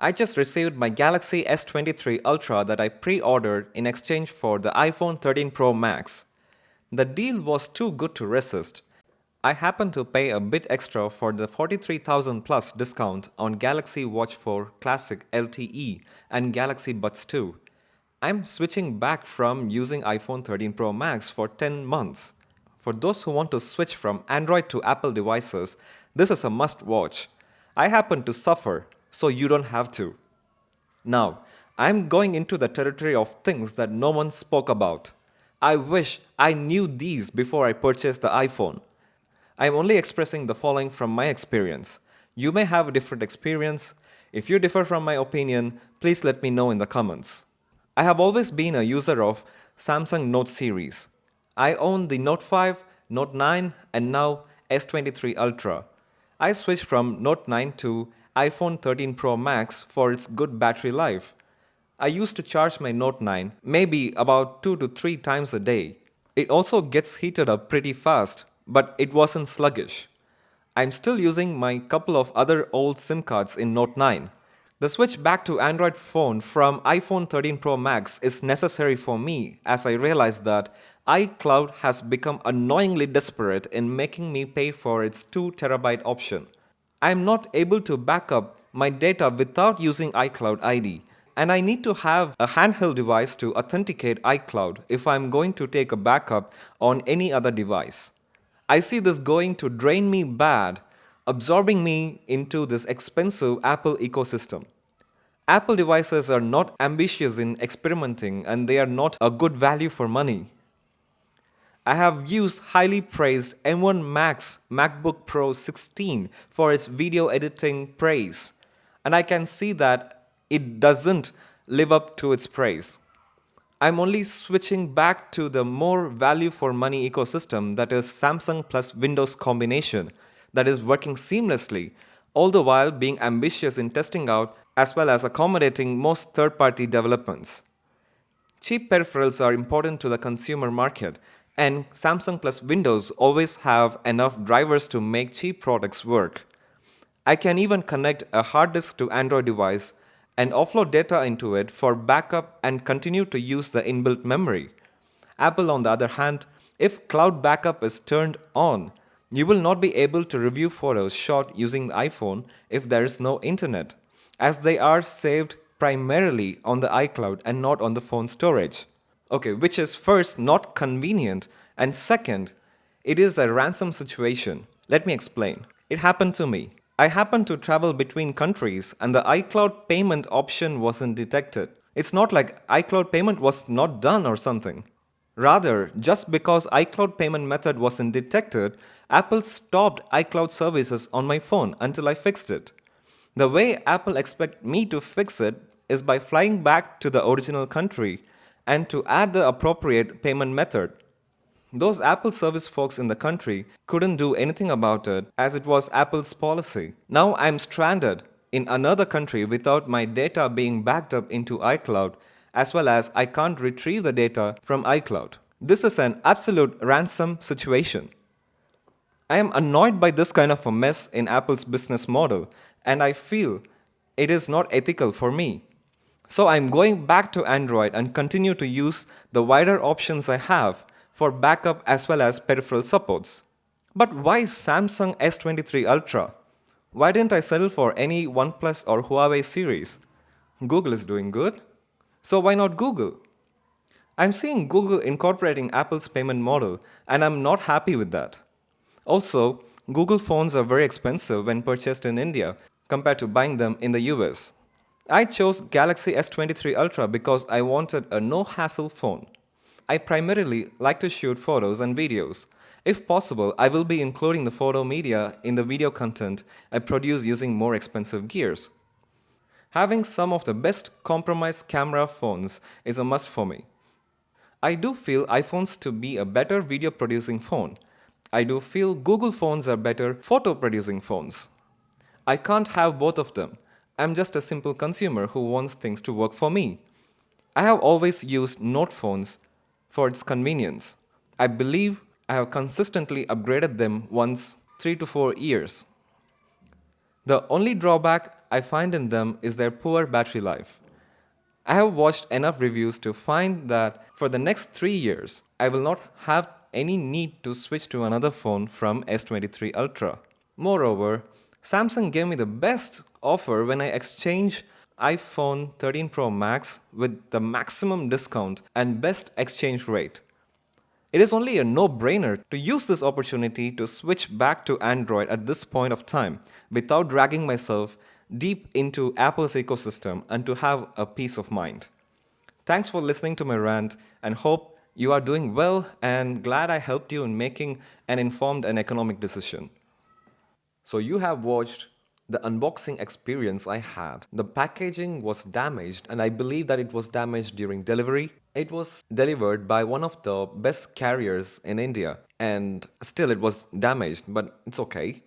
I just received my Galaxy S23 Ultra that I pre-ordered in exchange for the iPhone 13 Pro Max. The deal was too good to resist. I happened to pay a bit extra for the 43,000 plus discount on Galaxy Watch 4 Classic LTE and Galaxy Buds 2. I'm switching back from using iPhone 13 Pro Max for 10 months. For those who want to switch from Android to Apple devices, this is a must watch. I happen to suffer, so you don't have to. Now, I'm going into the territory of things that no one spoke about. I wish I knew these before I purchased the iPhone. I'm only expressing the following from my experience. You may have a different experience. If you differ from my opinion, please let me know in the comments. I have always been a user of Samsung Note series. I own the Note 5, Note 9, and now S23 Ultra. I switched from Note 9 to iPhone 13 Pro Max for its good battery life. I used to charge my Note 9 maybe about 2 to 3 times a day. It also gets heated up pretty fast, but it wasn't sluggish. I'm still using my couple of other old SIM cards in Note 9. The switch back to Android phone from iPhone 13 Pro Max is necessary for me as I realize that iCloud has become annoyingly desperate in making me pay for its 2 TB option. I'm not able to back up my data without using iCloud ID, and I need to have a handheld device to authenticate iCloud if I'm going to take a backup on any other device. I see this going to drain me bad, absorbing me into this expensive Apple ecosystem. Apple devices are not ambitious in experimenting and they are not a good value for money. I have used highly praised M1 Max MacBook Pro 16 for its video editing praise, and I can see that it doesn't live up to its praise. I'm only switching back to the more value for money ecosystem that is Samsung plus Windows combination that is working seamlessly, all the while being ambitious in testing out as well as accommodating most third party developments. Cheap peripherals are important to the consumer market, and Samsung plus Windows always have enough drivers to make cheap products work. I can even connect a hard disk to Android device and offload data into it for backup and continue to use the inbuilt memory. Apple, on the other hand, if cloud backup is turned on, you will not be able to review photos shot using the iPhone if there is no internet, as they are saved primarily on the iCloud and not on the phone storage. Okay, which is first not convenient, and second, it is a ransom situation. Let me explain. It happened to me. I happened to travel between countries and the iCloud payment option wasn't detected. It's not like iCloud payment was not done or something. Rather, just because iCloud payment method wasn't detected, Apple stopped iCloud services on my phone until I fixed it. The way Apple expect me to fix it is by flying back to the original country and to add the appropriate payment method. Those Apple service folks in the country couldn't do anything about it as it was Apple's policy. Now I'm stranded in another country without my data being backed up into iCloud, as well as I can't retrieve the data from iCloud. This is an absolute ransom situation. I am annoyed by this kind of a mess in Apple's business model, and I feel it is not ethical for me. So I'm going back to Android and continue to use the wider options I have for backup as well as peripheral supports. But why Samsung S23 Ultra? Why didn't I settle for any OnePlus or Huawei series? Google is doing good. So why not Google? I'm seeing Google incorporating Apple's payment model and I'm not happy with that. Also, Google phones are very expensive when purchased in India compared to buying them in the US. I chose Galaxy S23 Ultra because I wanted a no-hassle phone. I primarily like to shoot photos and videos. If possible, I will be including the photo media in the video content I produce using more expensive gears. Having some of the best compromise camera phones is a must for me. I do feel iPhones to be a better video producing phone. I do feel Google phones are better photo producing phones. I can't have both of them. I'm just a simple consumer who wants things to work for me. I have always used Note phones for its convenience. I believe I have consistently upgraded them once 3 to 4 years. The only drawback I find in them is their poor battery life. I have watched enough reviews to find that for the next 3 years, I will not have any need to switch to another phone from S23 Ultra. Moreover, Samsung gave me the best offer when I exchanged iPhone 13 Pro Max with the maximum discount and best exchange rate. It is only a no brainer to use this opportunity to switch back to Android at this point of time without dragging myself deep into Apple's ecosystem and to have a peace of mind. Thanks for listening to my rant and hope you are doing well and glad I helped you in making an informed and economic decision. So you have watched the unboxing experience I had. The packaging was damaged, and I believe that it was damaged during delivery. It was delivered by one of the best carriers in India, and still it was damaged, but it's okay.